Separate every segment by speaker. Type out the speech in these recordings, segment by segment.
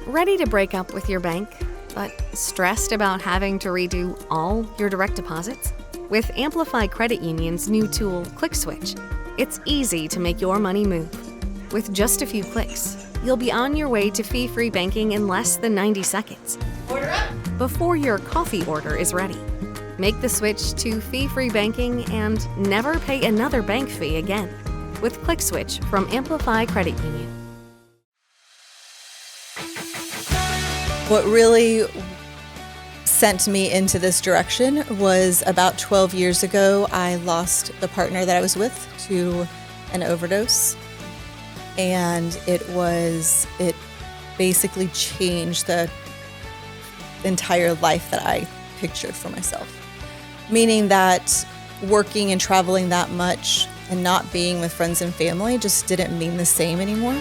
Speaker 1: Ready to break up with your bank, but stressed about having to redo all your direct deposits? With Amplify Credit Union's new tool, ClickSwitch, it's easy to make your money move. With just a few clicks, you'll be on your way to fee-free banking in less than 90 seconds.
Speaker 2: Order up!
Speaker 1: Before your coffee order is ready. Make the switch to fee-free banking and never pay another bank fee again with ClickSwitch from Amplify Credit Union.
Speaker 3: What really sent me into this direction was about 12 years ago, I lost the partner that I was with to an overdose. And it basically changed the entire life that I pictured for myself. Meaning that working and traveling that much and not being with friends and family just didn't mean the same anymore.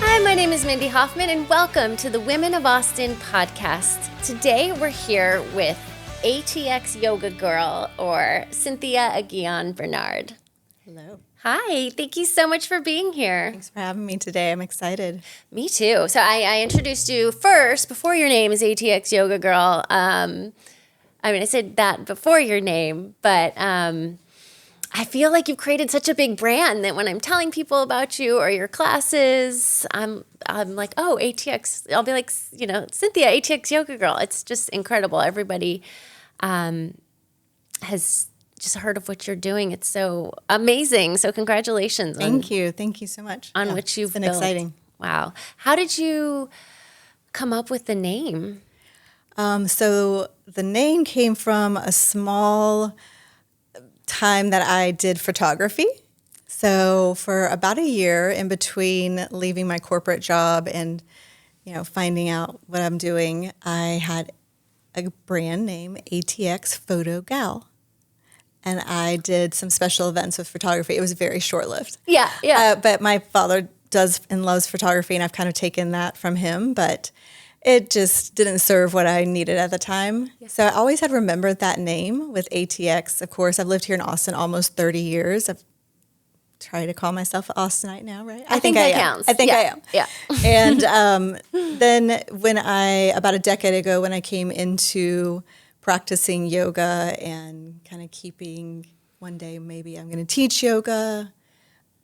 Speaker 2: Hi, my name is Mindy Hofman, and welcome to the Women of Austin podcast. Today we're here with ATX Yoga Girl, or Cynthia Aguillón Bernard.
Speaker 3: Hello.
Speaker 2: Hi, thank you so much for being here.
Speaker 3: Thanks for having me today. I'm excited.
Speaker 2: Me too. So I introduced you first before your name is ATX Yoga Girl. I said that before your name, but I feel like you've created such a big brand that when I'm telling people about you or your classes, I'm like, oh, ATX. I'll be like, Cynthia, ATX Yoga Girl. It's just incredible. Everybody has just heard of what you're doing. It's so amazing. So congratulations.
Speaker 3: Thank you. Thank you so much.
Speaker 2: On what you've
Speaker 3: been
Speaker 2: built.
Speaker 3: Exciting.
Speaker 2: Wow. How did you come up with the name?
Speaker 3: So the name came from a small time that I did photography. So for about a year in between leaving my corporate job and, finding out what I'm doing, I had a brand name, ATX Photo Gal. And I did some special events with photography. It was very short-lived.
Speaker 2: Yeah.
Speaker 3: But my father does and loves photography, and I've kind of taken that from him, but it just didn't serve what I needed at the time. Yeah. So I always had remembered that name with ATX. Of course, I've lived here in Austin almost 30 years. I've tried to call myself an Austinite now, right?
Speaker 2: I think that counts.
Speaker 3: I think I am.
Speaker 2: Yeah.
Speaker 3: And then about a decade ago, when I came into practicing yoga and kind of keeping, one day maybe I'm going to teach yoga,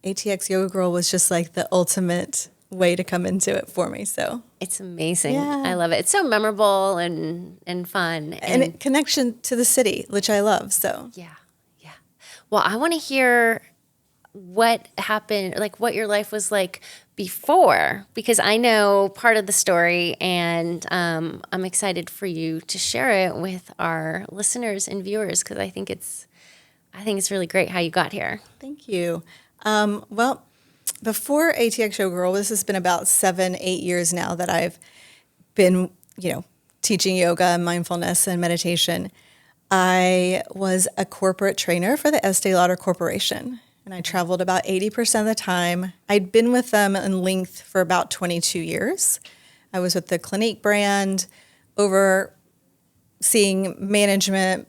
Speaker 3: ATX Yoga Girl was just like the ultimate way to come into it for me. So
Speaker 2: it's amazing.
Speaker 3: Yeah.
Speaker 2: I love it. It's so memorable and fun.
Speaker 3: And connection to the city, which I love. So
Speaker 2: yeah. Well, I want to hear what happened, like what your life was like before, because I know part of the story, and I'm excited for you to share it with our listeners and viewers, because I think it's really great how you got here.
Speaker 3: Thank you. Well, before ATX Yoga Girl, this has been about 7-8 years now that I've been, teaching yoga and mindfulness and meditation. I was a corporate trainer for the Estée Lauder Corporation, and I traveled about 80% of the time. I'd been with them in length for about 22 years. I was with the Clinique brand, overseeing management,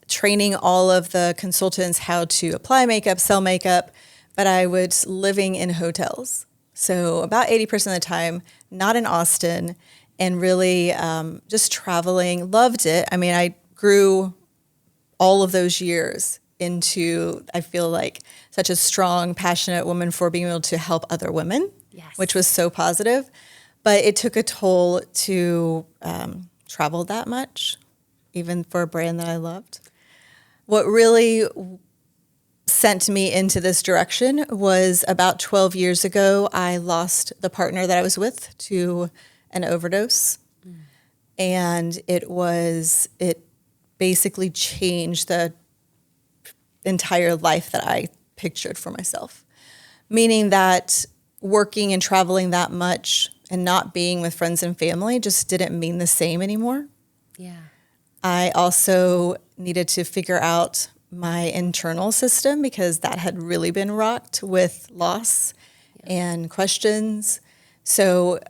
Speaker 3: training all of the consultants how to apply makeup, sell makeup, but I was living in hotels. So about 80% of the time, not in Austin, and really just traveling, loved it. I mean, I grew all of those years into, I feel like, such a strong, passionate woman for being able to help other women,
Speaker 2: yes,
Speaker 3: which was so positive. But it took a toll to travel that much, even for a brand that I loved. What really sent me into this direction was about 12 years ago, I lost the partner that I was with to an overdose. And it basically changed the entire life that I pictured for myself. Meaning that working and traveling that much and not being with friends and family just didn't mean the same anymore.
Speaker 2: Yeah.
Speaker 3: I also needed to figure out my internal system, because that had really been rocked with loss and questions. So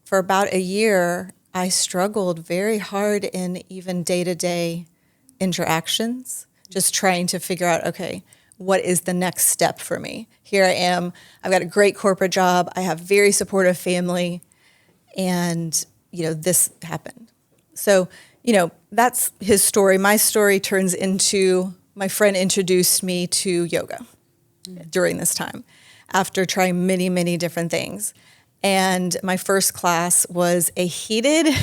Speaker 3: for about a year, I struggled very hard in even day-to-day interactions, just trying to figure out, okay, what is the next step for me? Here I am. I've got a great corporate job. I have very supportive family. And, this happened. So, that's his story. My story turns into my friend introduced me to yoga during this time after trying many, many different things. And my first class was a heated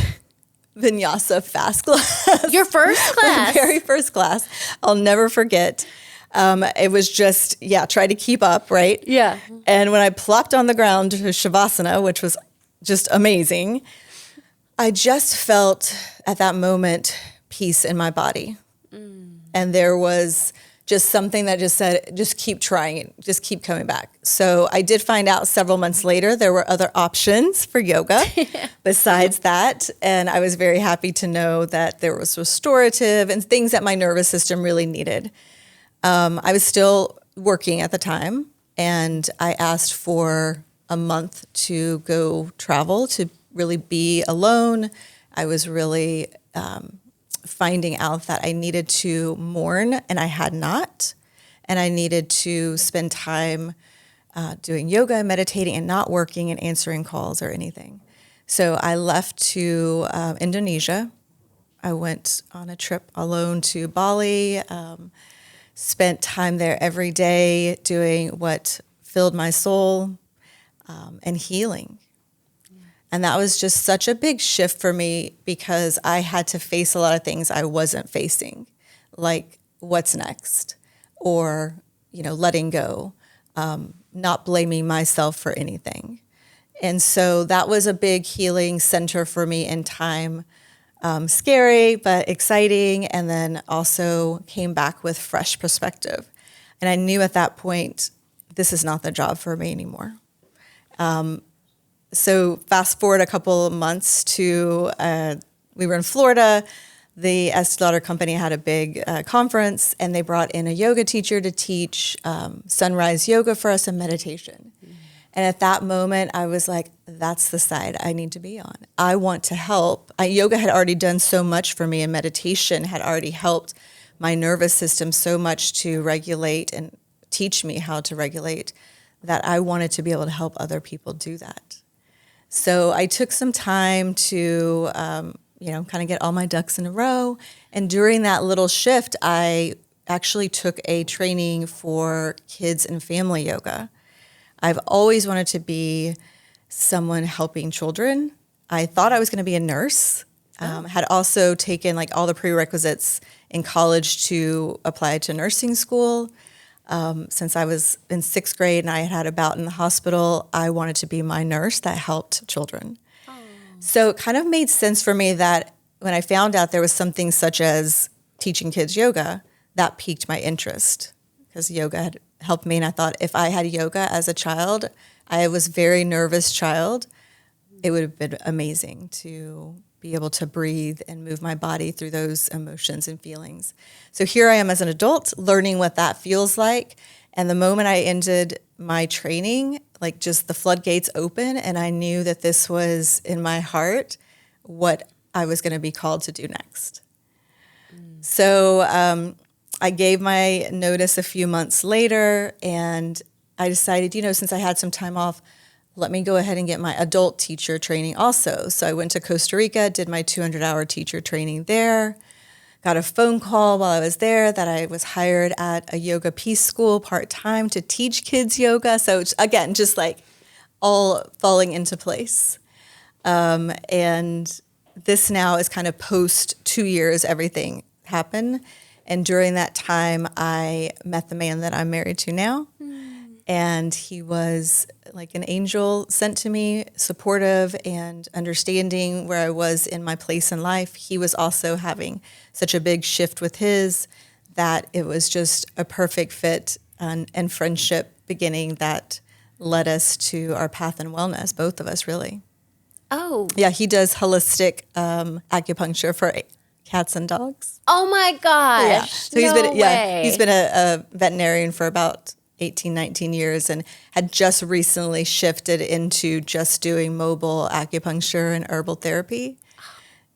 Speaker 3: vinyasa fast class.
Speaker 2: Your first class?
Speaker 3: My very first class. I'll never forget. It was just, try to keep up, right?
Speaker 2: Yeah.
Speaker 3: And when I plopped on the ground to Shavasana, which was just amazing, I just felt at that moment peace in my body. And there was just something that just said, just keep trying it, just keep coming back. So I did find out several months later there were other options for yoga besides that. And I was very happy to know that there was restorative and things that my nervous system really needed. I was still working at the time, and I asked for a month to go travel, to really be alone. I was really finding out that I needed to mourn, and I had not. And I needed to spend time doing yoga and meditating and not working and answering calls or anything. So I left to Indonesia. I went on a trip alone to Bali, spent time there every day doing what filled my soul and healing. And that was just such a big shift for me because I had to face a lot of things I wasn't facing, like what's next, or, letting go, not blaming myself for anything. And so that was a big healing center for me in time. Scary, but exciting, and then also came back with fresh perspective. And I knew at that point, this is not the job for me anymore. So fast forward a couple of months to, we were in Florida. The Estée Lauder company had a big conference, and they brought in a yoga teacher to teach sunrise yoga for us and meditation. And at that moment, I was like, that's the side I need to be on. I want to help. Yoga had already done so much for me, and meditation had already helped my nervous system so much to regulate and teach me how to regulate, that I wanted to be able to help other people do that. So I took some time to, kind of get all my ducks in a row. And during that little shift, I actually took a training for kids and family yoga. I've always wanted to be someone helping children. I thought I was going to be a nurse. Had also taken all the prerequisites in college to apply to nursing school. Since I was in 6th grade and I had a bout in the hospital, I wanted to be my nurse that helped children. Oh. So it kind of made sense for me that when I found out there was something such as teaching kids yoga, that piqued my interest because yoga had helped me. And I thought if I had yoga as a child, I was a very nervous child, it would have been amazing to be able to breathe and move my body through those emotions and feelings. So here I am as an adult learning what that feels like. And the moment I ended my training, just the floodgates open, and I knew that this was in my heart what I was going to be called to do next. So I gave my notice a few months later, and I decided, since I had some time off, let me go ahead and get my adult teacher training also. So I went to Costa Rica, did my 200-hour teacher training there, got a phone call while I was there that I was hired at a yoga peace school part-time to teach kids yoga. So again, just all falling into place. And this now is kind of post 2 years, everything happened. And during that time, I met the man that I'm married to now. And he was like an angel sent to me, supportive and understanding where I was in my place in life. He was also having such a big shift with his that it was just a perfect fit and friendship beginning that led us to our path in wellness, both of us really.
Speaker 2: Oh.
Speaker 3: Yeah, he does holistic acupuncture for cats and dogs.
Speaker 2: Oh my gosh.
Speaker 3: Yeah. So he's been a veterinarian for about 18, 19 years and had just recently shifted into just doing mobile acupuncture and herbal therapy.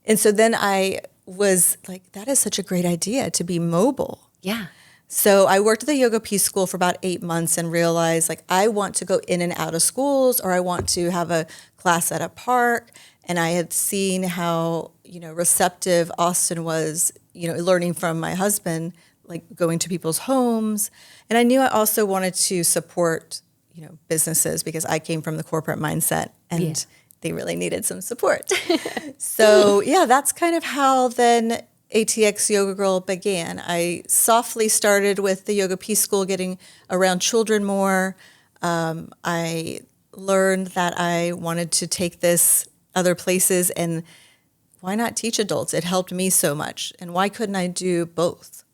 Speaker 3: And so then I was like, that is such a great idea to be mobile.
Speaker 2: Yeah.
Speaker 3: So I worked at the Yoga Peace School for about 8 months and realized like I want to go in and out of schools, or I want to have a class at a park. And I had seen how, receptive Austin was, learning from my husband, like going to people's homes. And I knew I also wanted to support, businesses because I came from the corporate mindset and they really needed some support. So that's kind of how then ATX Yoga Girl began. I softly started with the Yoga Peace School, getting around children more. I learned that I wanted to take this other places, and why not teach adults? It helped me so much. And why couldn't I do both?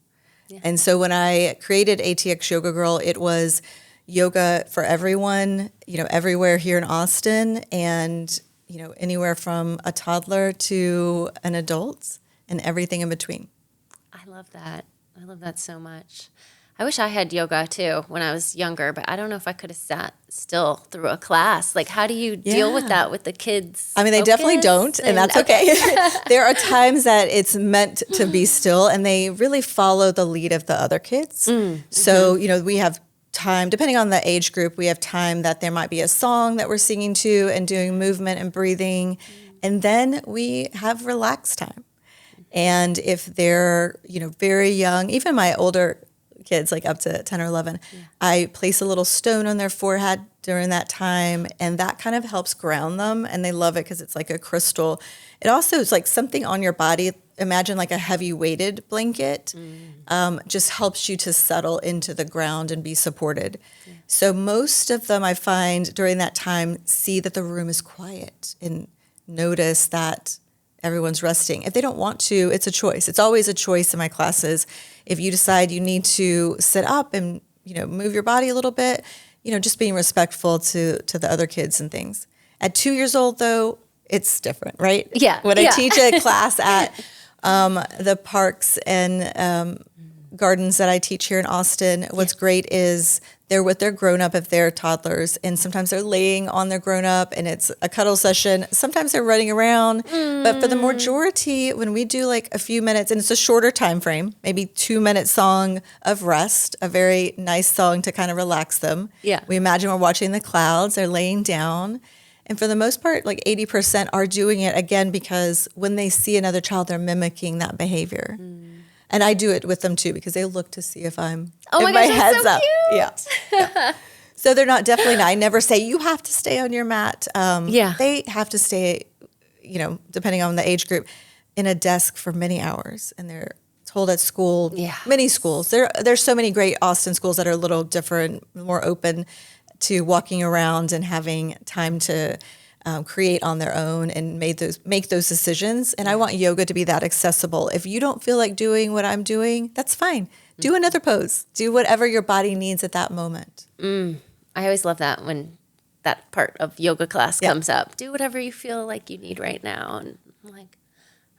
Speaker 3: Yeah. And so when I created ATX Yoga Girl, it was yoga for everyone, everywhere here in Austin, and, anywhere from a toddler to an adult and everything in between.
Speaker 2: I love that. I love that so much. I wish I had yoga too when I was younger, but I don't know if I could have sat still through a class. Like, how do you deal with that with the kids?
Speaker 3: I mean, they definitely don't, and that's okay. There are times that it's meant to be still, and they really follow the lead of the other kids. So, we have time, depending on the age group, we have time that there might be a song that we're singing to and doing movement and breathing. And then we have relaxed time. And if they're, very young, even my older kids, like up to 10 or 11, I place a little stone on their forehead during that time, and that kind of helps ground them, and they love it because it's like a crystal. It also is like something on your body. Imagine like a heavy weighted blanket, just helps you to settle into the ground and be supported. So most of them, I find during that time, see that the room is quiet and notice that everyone's resting. If they don't want to, it's a choice. It's always a choice in my classes. If you decide you need to sit up and, move your body a little bit, just being respectful to the other kids and things. At 2 years old, though, it's different, right?
Speaker 2: Yeah.
Speaker 3: When I teach a class at the parks and gardens that I teach here in Austin, what's great is they're with their grown-up if they're toddlers, and sometimes they're laying on their grown-up and it's a cuddle session. Sometimes they're running around, but for the majority, when we do like a few minutes, and it's a shorter time frame, maybe 2-minute song of rest, a very nice song to kind of relax them.
Speaker 2: Yeah.
Speaker 3: We imagine we're watching the clouds, they're laying down. And for the most part, like 80% are doing it again because when they see another child, they're mimicking that behavior. And I do it with them too because they look to see if I'm
Speaker 2: my gosh,
Speaker 3: head's
Speaker 2: so
Speaker 3: up.
Speaker 2: cute.
Speaker 3: Yeah. So they're definitely not. I never say you have to stay on your mat. They have to stay, depending on the age group, in a desk for many hours, and they're told at school, many schools. There's so many great Austin schools that are a little different, more open to walking around and having time to create on their own and make those decisions. And I want yoga to be that accessible. If you don't feel like doing what I'm doing, that's fine. Do another pose. Do whatever your body needs at that moment.
Speaker 2: I always love that when that part of yoga class comes up. Do whatever you feel like you need right now. And I'm like,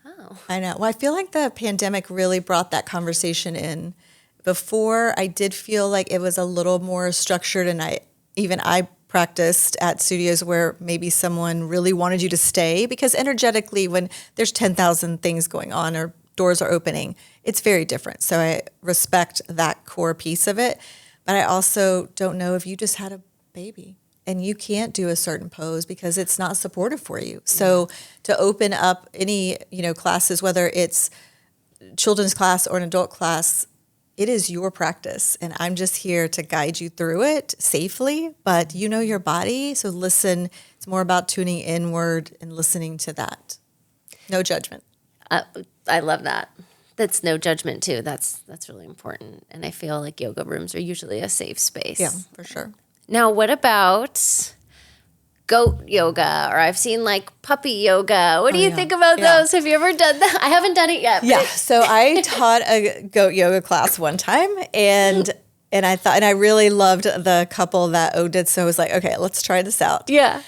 Speaker 2: oh.
Speaker 3: I know. Well, I feel like the pandemic really brought that conversation in. Before, I did feel like it was a little more structured, and I practiced at studios where maybe someone really wanted you to stay, because energetically when there's 10,000 things going on or doors are opening, it's very different. So I respect that core piece of it. But I also don't know if you just had a baby and you can't do a certain pose because it's not supportive for you. So to open up any, classes, whether it's children's class or an adult class, it is your practice, and I'm just here to guide you through it safely, but you know your body, so listen. It's more about tuning inward and listening to that. No judgment.
Speaker 2: I love that. That's no judgment, too. That's really important, and I feel like yoga rooms are usually a safe space.
Speaker 3: Yeah, for sure.
Speaker 2: Now, what about goat yoga, or I've seen like puppy yoga. What do you think about those? Have you ever done that? I haven't done it yet.
Speaker 3: Yeah. So I taught a goat yoga class one time, and I really loved the couple that did. So I was like, okay, let's try this out.
Speaker 2: Yeah.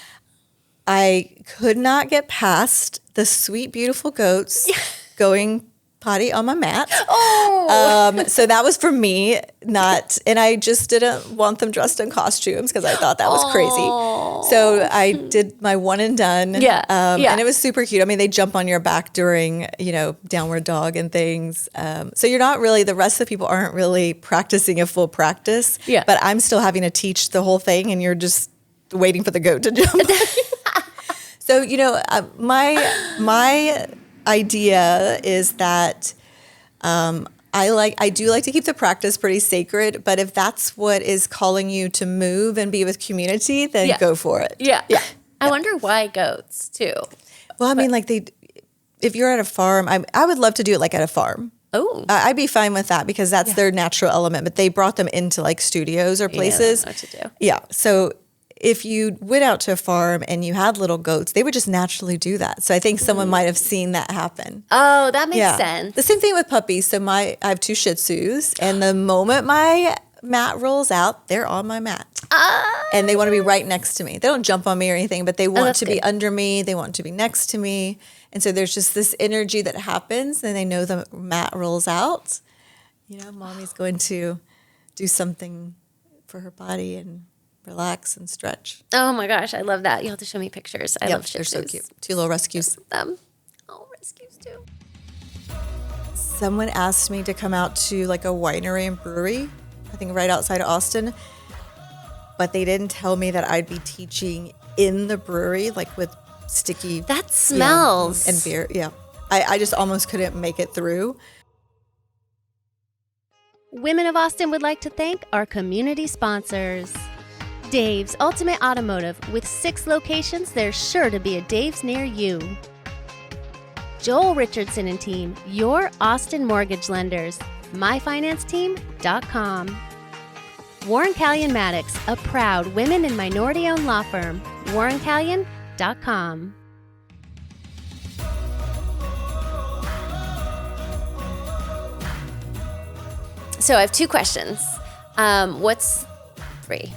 Speaker 3: I could not get past the sweet, beautiful goats going potty on my mat.
Speaker 2: Oh,
Speaker 3: So that was for me, and I just didn't want them dressed in costumes because I thought that was crazy. So I did my one and done.
Speaker 2: Yeah.
Speaker 3: And it was super cute. I mean, they jump on your back during, downward dog and things. So you're not really, the rest of the people aren't really practicing a full practice.
Speaker 2: Yeah.
Speaker 3: But I'm still having to teach the whole thing and you're just waiting for the goat to jump. So, my idea is that I do like to keep the practice pretty sacred, but if that's what is calling you to move and be with community, then go for it.
Speaker 2: Yeah. I wonder why goats too.
Speaker 3: Well, I mean, if you're at a farm, I would love to do it like at a farm.
Speaker 2: Oh,
Speaker 3: I'd be fine with that because that's their natural element, but they brought them into like studios or places.
Speaker 2: Yeah, what to do.
Speaker 3: Yeah. So if you went out to a farm and you had little goats, they would just naturally do that. So I think someone might have seen that happen.
Speaker 2: Oh, that makes sense.
Speaker 3: The same thing with puppies. So I have 2 Shih Tzus, and the moment my mat rolls out, they're on my mat. And they want to be right next to me. They don't jump on me or anything, but they want to be under me. They want to be next to me. And so there's just this energy that happens, and they know the mat rolls out. Mommy's going to do something for her body and relax and stretch.
Speaker 2: Oh my gosh, I love that. You'll have to show me pictures. I love Shih
Speaker 3: They're
Speaker 2: Tzus.
Speaker 3: so cute. 2 little rescues.
Speaker 2: Them. Oh, rescues too.
Speaker 3: Someone asked me to come out to like a winery and brewery, I think right outside of Austin, but they didn't tell me that I'd be teaching in the brewery, like with sticky.
Speaker 2: That smells.
Speaker 3: And beer. Yeah. I just almost couldn't make it through.
Speaker 4: Women of Austin would like to thank our community sponsors. Dave's Ultimate Automotive. With 6 locations, there's sure to be a Dave's near you. Joel Richardson and team, your Austin mortgage lenders. MyFinanceTeam.com. Warren Callion Maddox, a proud women and minority-owned law firm. WarrenCallion.com.
Speaker 2: So I have 2 questions. What's 3?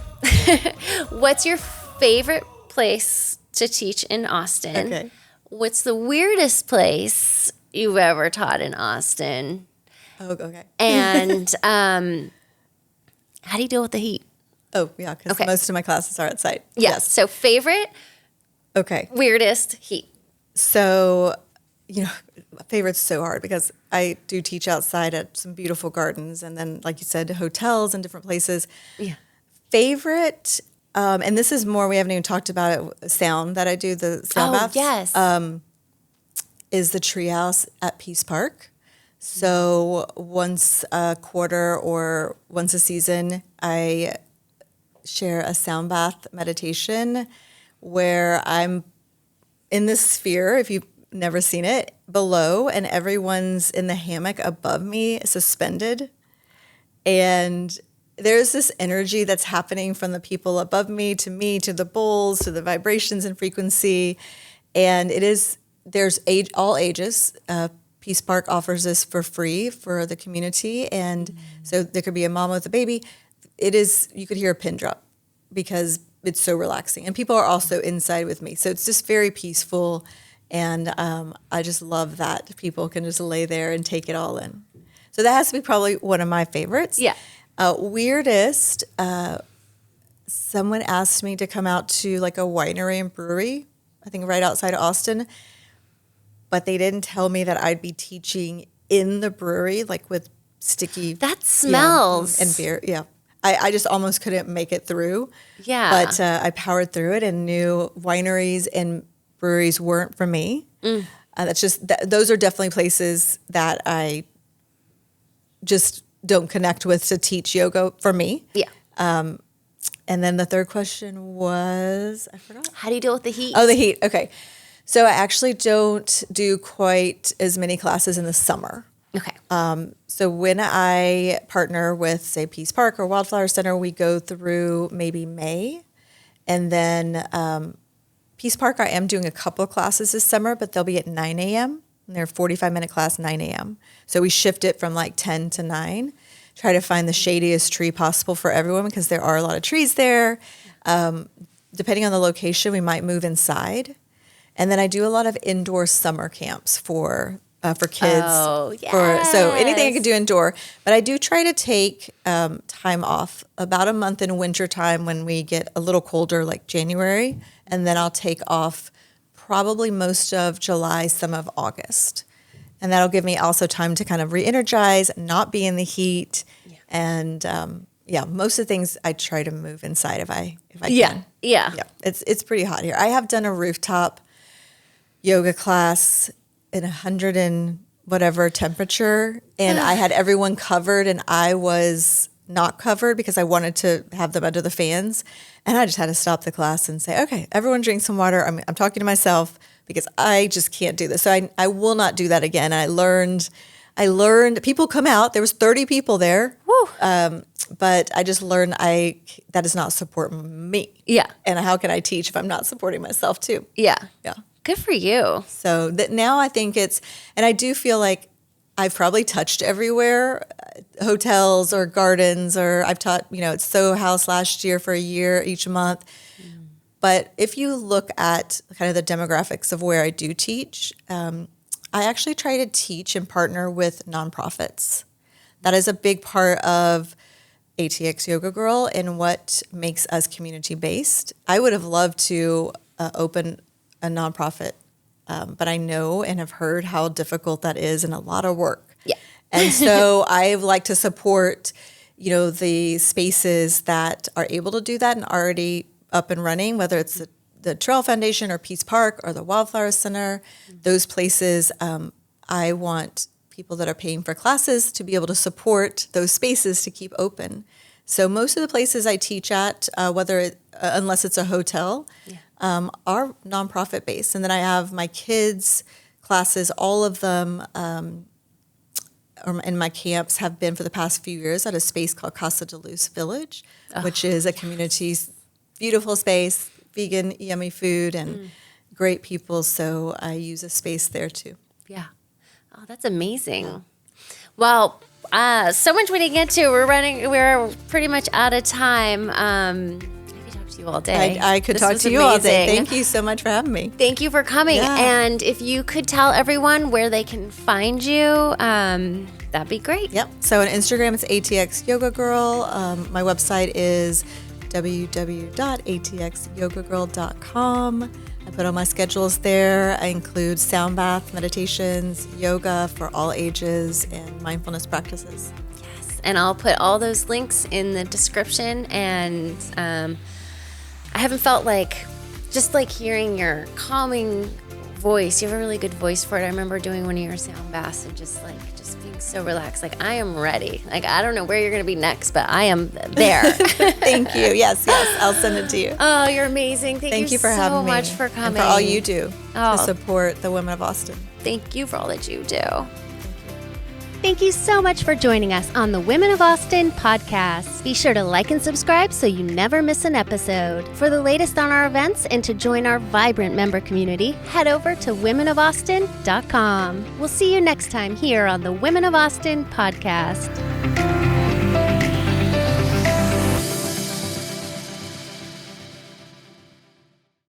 Speaker 2: What's your favorite place to teach in Austin?
Speaker 3: Okay.
Speaker 2: What's the weirdest place you've ever taught in Austin?
Speaker 3: Oh, okay.
Speaker 2: And how do you deal with the heat?
Speaker 3: Oh, yeah, because most of my classes are outside.
Speaker 2: Yes. So favorite,
Speaker 3: Okay.
Speaker 2: weirdest, heat.
Speaker 3: So, favorite's so hard because I do teach outside at some beautiful gardens and then, like you said, hotels and different places.
Speaker 2: Yeah.
Speaker 3: Favorite, and this is more, we haven't even talked about it, sound that I do, the sound baths.
Speaker 2: Yes.
Speaker 3: Is the treehouse at Peace Park. So once a quarter or once a season, I share a sound bath meditation where I'm in this sphere, if you've never seen it, below, and everyone's in the hammock above me, suspended. And there's this energy that's happening from the people above me, to the bowls, to the vibrations and frequency. And there's all ages. Peace Park offers this for free for the community. And so there could be a mom with a baby. You could hear a pin drop because it's so relaxing. And people are also inside with me. So it's just very peaceful. And I just love that people can just lay there and take it all in. So that has to be probably one of my favorites.
Speaker 2: Yeah.
Speaker 3: Weirdest, someone asked me to come out to like a winery and brewery, I think right outside of Austin, but they didn't tell me that I'd be teaching in the brewery, like with sticky.
Speaker 2: That smells.
Speaker 3: And beer, yeah. I just almost couldn't make it through.
Speaker 2: Yeah.
Speaker 3: But I powered through it and knew wineries and breweries weren't for me. Those are definitely places that I just don't connect with to teach yoga for me.
Speaker 2: Yeah.
Speaker 3: And then the third question was, I forgot.
Speaker 2: How do you deal with the heat?
Speaker 3: Oh, the heat. Okay. So I actually don't do quite as many classes in the summer.
Speaker 2: Okay.
Speaker 3: So when I partner with, say, Peace Park or Wildflower Center, we go through maybe May. And then Peace Park, I am doing a couple of classes this summer, but they'll be at 9 a.m. And they're 45-minute class, 9 a.m. So we shift it from like 10 to 9. Try to find the shadiest tree possible for everyone because there are a lot of trees there. Depending on the location, we might move inside. And then I do a lot of indoor summer camps for for kids.
Speaker 2: Oh,
Speaker 3: So anything I
Speaker 2: yes.
Speaker 3: could do indoor. But I do try to take time off about a month in winter time when we get a little colder, like January. And then I'll take off probably most of July, some of August. And that'll give me also time to kind of re-energize, not be in the heat. Yeah. And most of the things I try to move inside if I can.
Speaker 2: Yeah.
Speaker 3: It's pretty hot here. I have done a rooftop yoga class in 100 and whatever temperature, and I had everyone covered and I was not covered because I wanted to have them under the fans. And I just had to stop the class and say, okay, everyone drink some water. I'm talking to myself because I just can't do this. So I will not do that again. I learned people come out. There was 30 people there. But I just learned that does not support me.
Speaker 2: Yeah.
Speaker 3: And how can I teach if I'm not supporting myself too?
Speaker 2: Yeah.
Speaker 3: Yeah.
Speaker 2: Good for you.
Speaker 3: So that now I think and I do feel like I've probably touched everywhere, hotels or gardens, or I've taught, at Soho House last year for a year each month. But if you look at kind of the demographics of where I do teach, I actually try to teach and partner with nonprofits. That is a big part of ATX Yoga Girl and what makes us community-based. I would have loved to open a nonprofit, but I know and have heard how difficult that is and a lot of work.
Speaker 2: Yeah.
Speaker 3: And so I like to support, the spaces that are able to do that and already up and running, whether it's the Trail Foundation or Peace Park or the Wildflower Center. Those places, I want people that are paying for classes to be able to support those spaces to keep open. So most of the places I teach at, unless it's a hotel, are nonprofit based. And then I have my kids' classes, all of them in my camps have been for the past few years at a space called Casa de Luz Village, which is a community's beautiful space, vegan, yummy food, and great people. So I use a space there too.
Speaker 2: Yeah. Oh, that's amazing. Well, so much we didn't get to. We're pretty much out of time. I could talk to you all day.
Speaker 3: I could
Speaker 2: This
Speaker 3: talk
Speaker 2: was
Speaker 3: to you all day.
Speaker 2: amazing.
Speaker 3: Thank you so much for having me.
Speaker 2: Thank you for coming.
Speaker 3: Yeah.
Speaker 2: And if you could tell everyone where they can find you, that'd be great.
Speaker 3: Yep. So on Instagram, it's ATX Yoga Girl. My website is www.atxyogagirl.com. I put all my schedules there. I include sound bath, meditations, yoga for all ages, and mindfulness practices.
Speaker 2: Yes. And I'll put all those links in the description. And I haven't felt just hearing your calming voice. You have a really good voice for it. I remember doing one of your sound baths and just being so relaxed. I am ready. I don't know where you're going to be next, but I am there.
Speaker 3: Thank you. Yes. I'll send it to you.
Speaker 2: Oh, you're amazing. Thank you
Speaker 3: for
Speaker 2: so
Speaker 3: having me.
Speaker 2: much for coming.
Speaker 3: And for all you do
Speaker 2: Oh.
Speaker 3: to support the women of Austin.
Speaker 2: Thank you for all that you do.
Speaker 4: Thank you so much for joining us on the Women of Austin podcast. Be sure to like and subscribe so you never miss an episode. For the latest on our events and to join our vibrant member community, head over to womenofAustin.com. We'll see you next time here on the Women of Austin podcast.